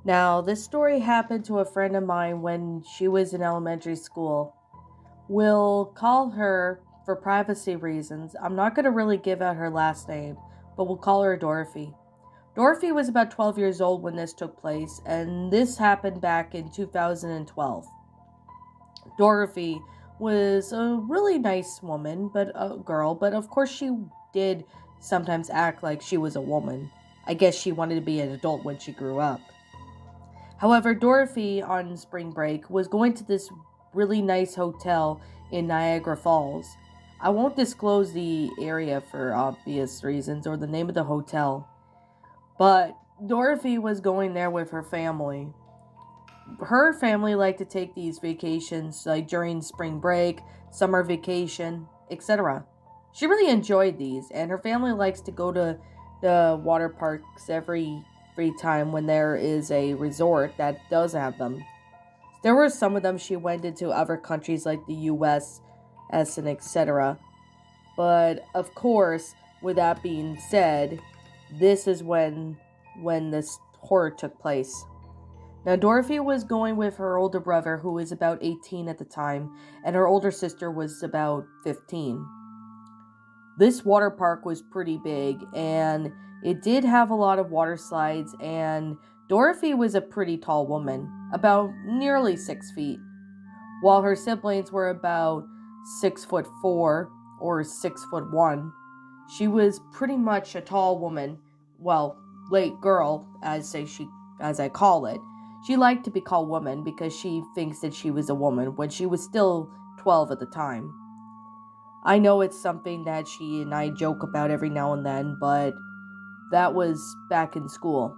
Now, this story happened to a friend of mine when she was in elementary school. We'll call her, for privacy reasons, I'm not going to really give out her last name, but we'll call her Dorothy. Dorothy was about 12 years old when this took place, and this happened back in 2012. Dorothy was a really nice woman, but a girl, but of course she did sometimes act like she was a woman. I guess she wanted to be an adult when she grew up. However, Dorothy on spring break was going to this really nice hotel in Niagara Falls. I won't disclose the area for obvious reasons or the name of the hotel, but Dorothy was going there with her family. Her family liked to take these vacations like during spring break, summer vacation, etc. She really enjoyed these, and her family likes to go to the water parks every free time when there is a resort that does have them. There were some of them she went into other countries like the US, and etc. But of course, with that being said, this is when this horror took place. Now, Dorothy was going with her older brother, who was about 18 at the time, and her older sister was about 15. This water park was pretty big, and it did have a lot of water slides, and Dorothy was a pretty tall woman, about nearly 6 feet, while her siblings were about 6'4" or 6'1". She was pretty much a tall woman, well, late girl, as I call it. She liked to be called woman because she thinks that she was a woman when she was still 12 at the time. I know it's something that she and I joke about every now and then, but that was back in school.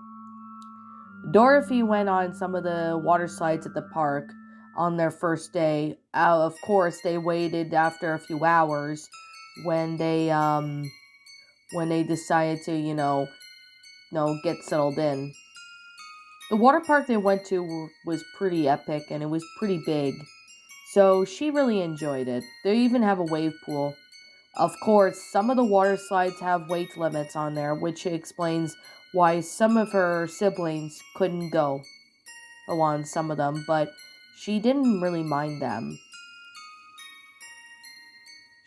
Dorothy went on some of the water slides at the park on their first day. Of course, they waited after a few hours when they decided to, get settled in. The water park they went to was pretty epic and it was pretty big. So she really enjoyed it. They even have a wave pool. Of course, some of the water slides have weight limits on there, which explains why some of her siblings couldn't go on some of them, but she didn't really mind them.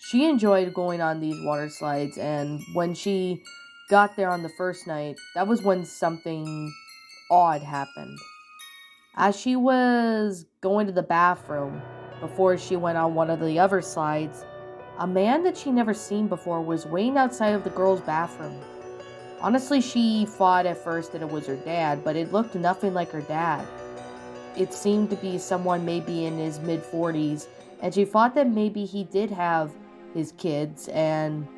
She enjoyed going on these water slides, and when she got there on the first night, that was when something odd happened. As she was going to the bathroom before she went on one of the other slides, a man that she never seen before was waiting outside of the girl's bathroom. Honestly, she thought at first that it was her dad, but it looked nothing like her dad. It seemed to be someone maybe in his mid 40s, and she thought that maybe he did have his kids and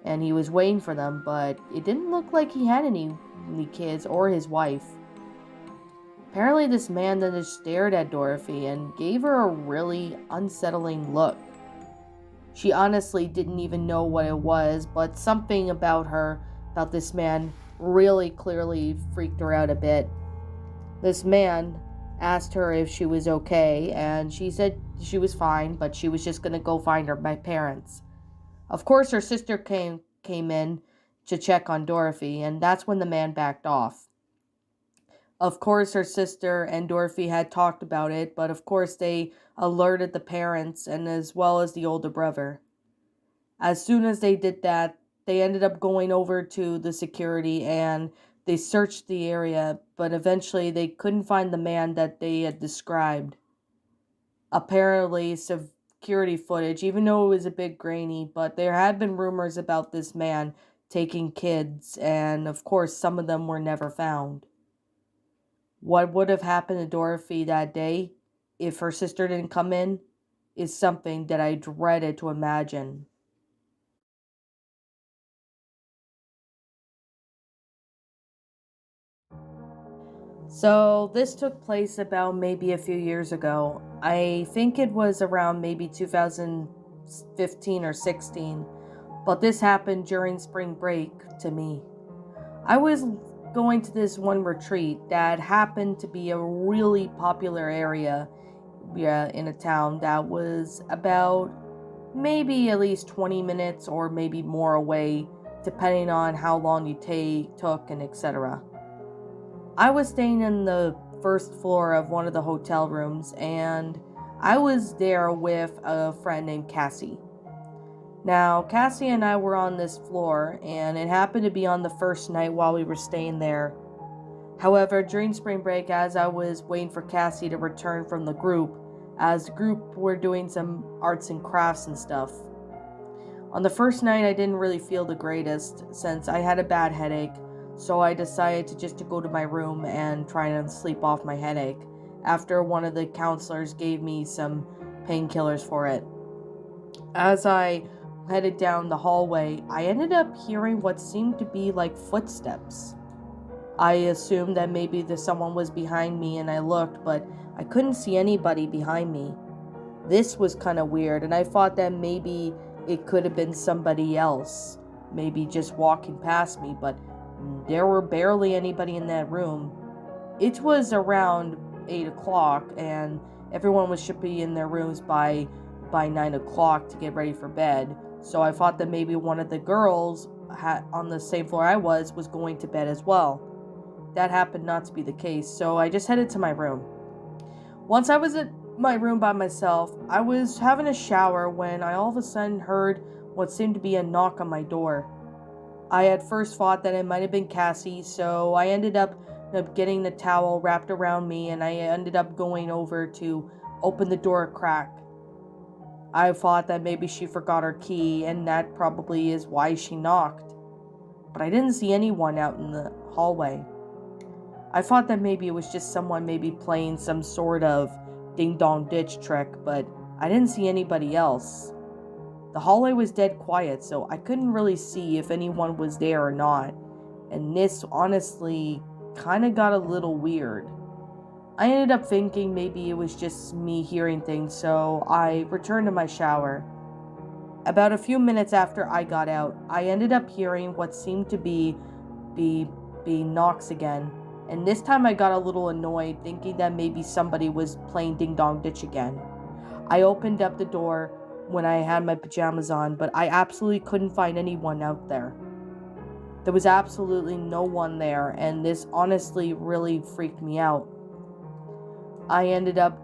he was waiting for them, but it didn't look like he had any kids or his wife. Apparently, this man then just stared at Dorothy and gave her a really unsettling look. She honestly didn't even know what it was, but something about this man, really clearly freaked her out a bit. This man asked her if she was okay, and she said she was fine, but she was just gonna go find my parents. Of course, her sister came in to check on Dorothy, and that's when the man backed off. Of course, her sister and Dorothy had talked about it, but of course, they alerted the parents and as well as the older brother. As soon as they did that, they ended up going over to the security and they searched the area, but eventually they couldn't find the man that they had described. Apparently, security footage, even though it was a bit grainy, but there had been rumors about this man taking kids, and of course, some of them were never found. What would have happened to Dorothy that day if her sister didn't come in is something that I dreaded to imagine. So, this took place about maybe a few years ago. I think it was around maybe 2015 or 16, but this happened during spring break to me. I was going to this one retreat that happened to be a really popular area, yeah, in a town that was about maybe at least 20 minutes or maybe more away, depending on how long you took and etc. I was staying in the first floor of one of the hotel rooms, and I was there with a friend named Cassie. Now, Cassie and I were on this floor, and it happened to be on the first night while we were staying there. However, during spring break, as I was waiting for Cassie to return from the group, as the group were doing some arts and crafts and stuff. On the first night, I didn't really feel the greatest since I had a bad headache, so I decided to go to my room and try and sleep off my headache after one of the counselors gave me some painkillers for it. As I headed down the hallway, I ended up hearing what seemed to be like footsteps. I assumed that maybe someone was behind me, and I looked, but I couldn't see anybody behind me. This was kind of weird, and I thought that maybe it could have been somebody else, maybe just walking past me, but there were barely anybody in that room. It was around 8 o'clock, and everyone should be in their rooms by 9 o'clock to get ready for bed, so I thought that maybe one of the girls on the same floor I was going to bed as well. That happened not to be the case, so I just headed to my room. Once I was at my room by myself, I was having a shower when I all of a sudden heard what seemed to be a knock on my door. I at first thought that it might have been Cassie, so I ended up getting the towel wrapped around me, and I ended up going over to open the door a crack. I thought that maybe she forgot her key, and that probably is why she knocked. But I didn't see anyone out in the hallway. I thought that maybe it was just someone maybe playing some sort of ding-dong ditch trick, but I didn't see anybody else. The hallway was dead quiet, so I couldn't really see if anyone was there or not, and this honestly kind of got a little weird. I ended up thinking maybe it was just me hearing things, so I returned to my shower. About a few minutes after I got out, I ended up hearing what seemed to be knocks again. And this time I got a little annoyed, thinking that maybe somebody was playing Ding Dong Ditch again. I opened up the door when I had my pajamas on, but I absolutely couldn't find anyone out there. There was absolutely no one there, and this honestly really freaked me out. I ended up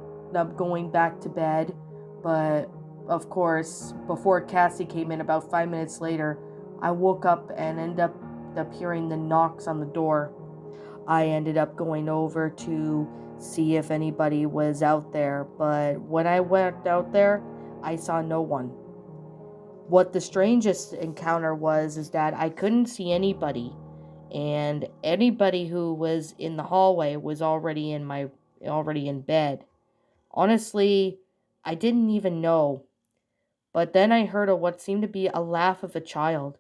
going back to bed, but of course, before Cassie came in about 5 minutes later, I woke up and ended up hearing the knocks on the door. I ended up going over to see if anybody was out there, but when I went out there, I saw no one. What the strangest encounter was is that I couldn't see anybody, and anybody who was in the hallway was already in bed. Honestly, I didn't even know. But then I heard what seemed to be a laugh of a child.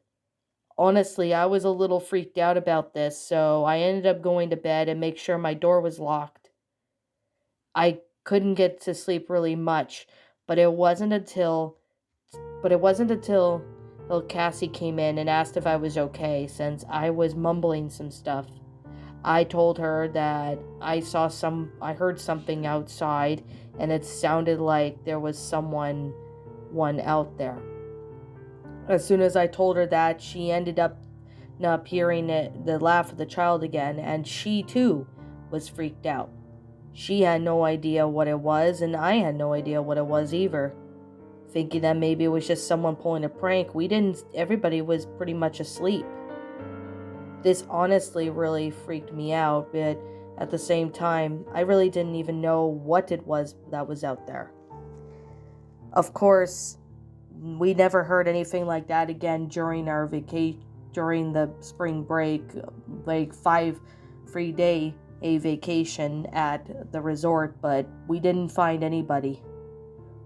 Honestly, I was a little freaked out about this, so I ended up going to bed and make sure my door was locked. I couldn't get to sleep really much, but it wasn't until Cassie came in and asked if I was okay, since I was mumbling some stuff. I told her that I heard something outside, and it sounded like there was someone out there. As soon as I told her that, she ended up not hearing the laugh of the child again, and she too was freaked out. She had no idea what it was, and I had no idea what it was either. Thinking that maybe it was just someone pulling a prank, everybody was pretty much asleep. This honestly really freaked me out, but at the same time, I really didn't even know what it was that was out there. Of course, we never heard anything like that again during our during the spring break, like 5 free day a vacation at the resort, but we didn't find anybody.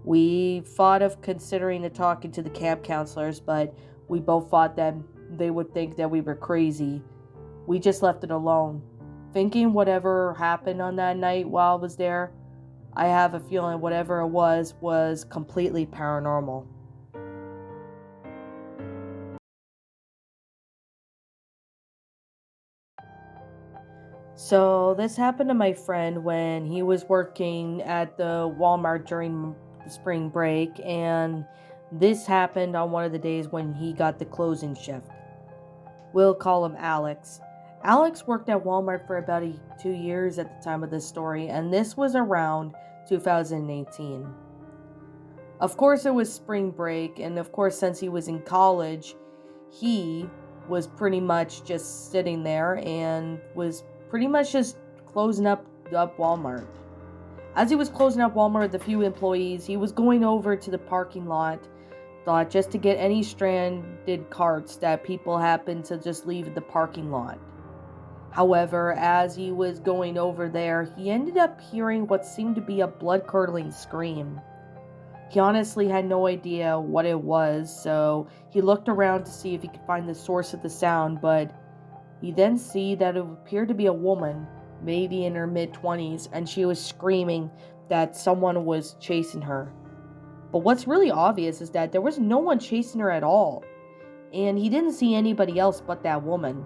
We thought of considering talking to the camp counselors, but we both thought that they would think that we were crazy. We just left it alone, thinking whatever happened on that night while I was there, I have a feeling whatever it was completely paranormal. So this happened to my friend when he was working at the Walmart during the spring break, and this happened on one of the days when he got the closing shift. We'll call him Alex. Alex worked at Walmart for about 2 years at the time of this story, and this was around 2018. Of course, it was spring break, and of course, since he was in college, he was pretty much just sitting there and was pretty much just closing up Walmart. As he was closing up Walmart with a few employees, he was going over to the parking lot just to get any stranded carts that people happened to just leave at the parking lot. However, as he was going over there, he ended up hearing what seemed to be a blood-curdling scream. He honestly had no idea what it was, so he looked around to see if he could find the source of the sound, but he then see that it appeared to be a woman, maybe in her mid-20s, and she was screaming that someone was chasing her. But what's really obvious is that there was no one chasing her at all, and he didn't see anybody else but that woman.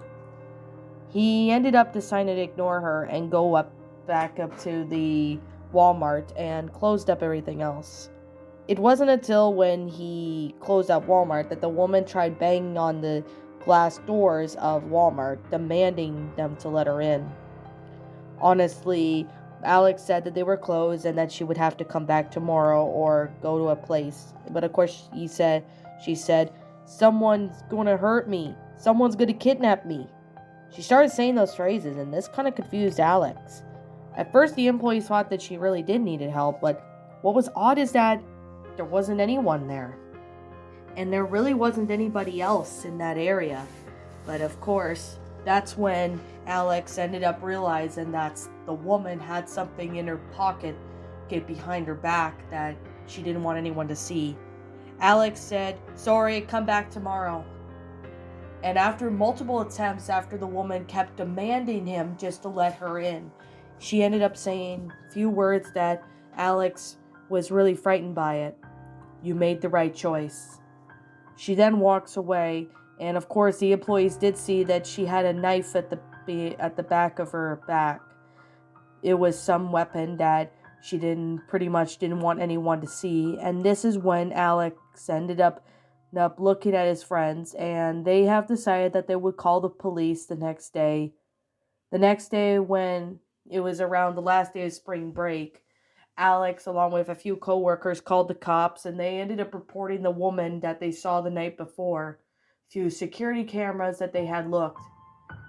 He ended up deciding to ignore her and go back up to the Walmart and closed up everything else. It wasn't until when he closed up Walmart that the woman tried banging on the glass doors of Walmart, demanding them to let her in. Honestly, Alex said that they were closed and that she would have to come back tomorrow or go to a place. But of course, she said, "Someone's going to hurt me. Someone's going to kidnap me." She started saying those phrases, and this kind of confused Alex. At first, the employees thought that she really did need help, but what was odd is that there wasn't anyone there. And there really wasn't anybody else in that area. But of course, that's when Alex ended up realizing that the woman had something in her pocket, behind her back, that she didn't want anyone to see. Alex said, "Sorry, come back tomorrow." And after multiple attempts, after the woman kept demanding him just to let her in, she ended up saying a few words that Alex was really frightened by it. "You made the right choice." She then walks away, and of course the employees did see that she had a knife at the back of her back. It was some weapon that she didn't want anyone to see, and this is when Alex ended up looking at his friends, and they have decided that they would call the police the next day. The next day, when it was around the last day of spring break, Alex, along with a few coworkers, called the cops, and they ended up reporting the woman that they saw the night before to security cameras that they had looked.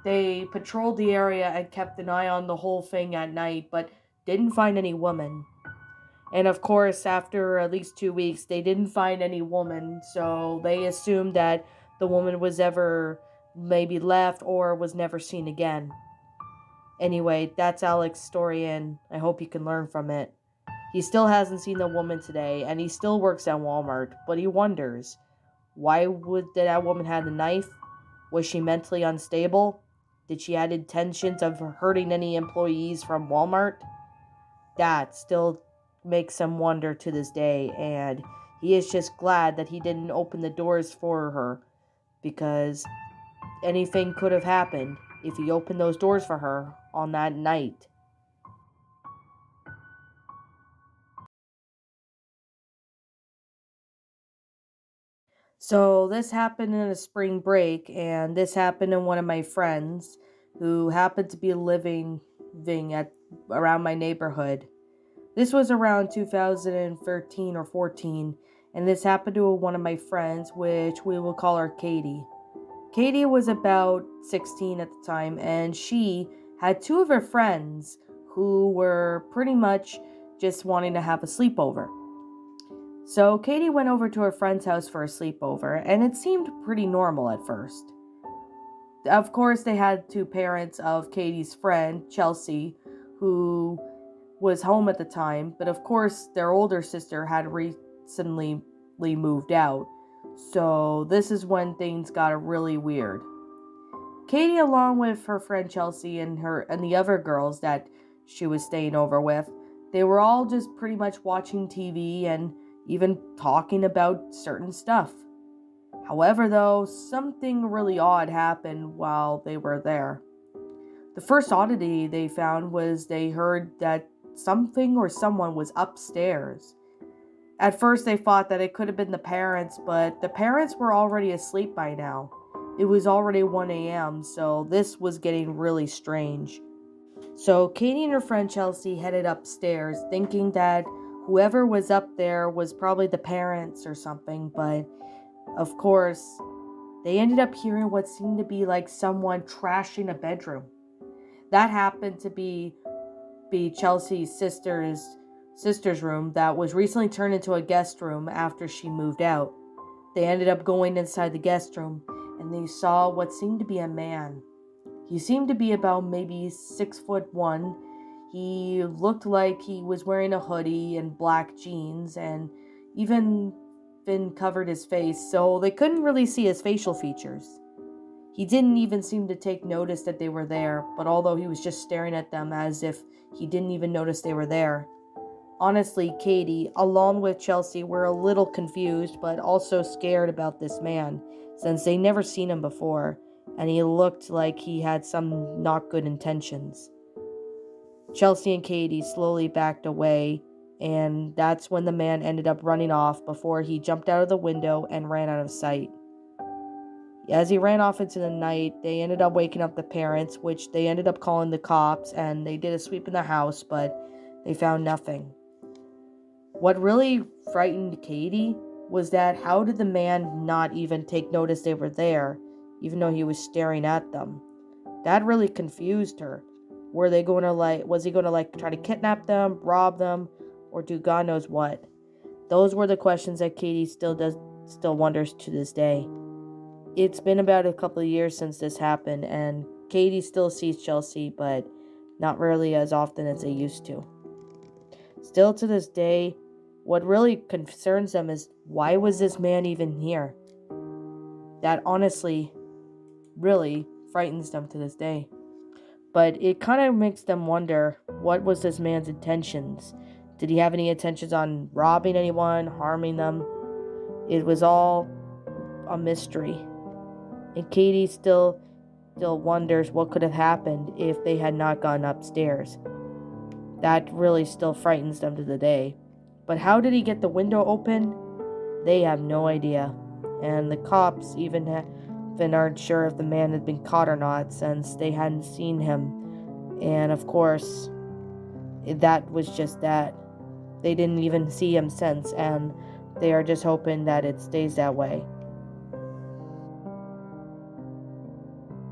They patrolled the area and kept an eye on the whole thing at night, but didn't find any woman. And of course, after at least 2 weeks, they didn't find any woman, so they assumed that the woman was ever maybe left or was never seen again. Anyway, that's Alex's story, and I hope you can learn from it. He still hasn't seen the woman today, and he still works at Walmart, but he wonders, why would that woman have the knife? Was she mentally unstable? Did she have intentions of hurting any employees from Walmart? That still makes him wonder to this day, and he is just glad that he didn't open the doors for her, because anything could have happened if he opened those doors for her on that night. So this happened in a spring break, and this happened in one of my friends who happened to be living at around my neighborhood. This was around 2013 or 14, and this happened to one of my friends, which we will call her Katie. Katie was about 16 at the time, and she had two of her friends who were pretty much just wanting to have a sleepover. So Katie went over to her friend's house for a sleepover, and it seemed pretty normal at first. Of course, they had two parents of Katie's friend, Chelsea, who was home at the time, but of course, their older sister had recently moved out. So this is when things got really weird. Katie, along with her friend Chelsea and the other girls that she was staying over with, they were all just pretty much watching TV and even talking about certain stuff. However, though, something really odd happened while they were there. The first oddity they found was they heard that something or someone was upstairs. At first, they thought that it could have been the parents, but the parents were already asleep by now. It was already 1 a.m., so this was getting really strange. So Katie and her friend Chelsea headed upstairs, thinking that whoever was up there was probably the parents or something, but of course, they ended up hearing what seemed to be like someone trashing a bedroom. That happened to be Chelsea's sister's room that was recently turned into a guest room after she moved out. They ended up going inside the guest room and they saw what seemed to be a man. He seemed to be about maybe 6'1". He looked like he was wearing a hoodie and black jeans and even covered his face, so they couldn't really see his facial features. He didn't even seem to take notice that they were there, but although he was just staring at them as if he didn't even notice they were there. Honestly, Katie, along with Chelsea, were a little confused, but also scared about this man, since they never seen him before, and he looked like he had some not good intentions. Chelsea and Katie slowly backed away, and that's when the man ended up running off before he jumped out of the window and ran out of sight. As he ran off into the night, they ended up waking up the parents, which they ended up calling the cops, and they did a sweep in the house, but they found nothing. What really frightened Katie was that how did the man not even take notice they were there, even though he was staring at them? That really confused her. Was he going to try to kidnap them, rob them, or do God knows what? Those were the questions that Katie still wonders to this day. It's been about a couple of years since this happened, and Katie still sees Chelsea, but not really as often as they used to. Still to this day, what really concerns them is why was this man even here? That honestly really frightens them to this day. But it kind of makes them wonder, what was this man's intentions? Did he have any intentions on robbing anyone, harming them? It was all a mystery. And Katie still wonders what could have happened if they had not gone upstairs. That really still frightens them to the day. But how did he get the window open? They have no idea. And the cops even aren't sure if the man had been caught or not, since they hadn't seen him. And of course, that was just that. They didn't even see him since, and they are just hoping that it stays that way.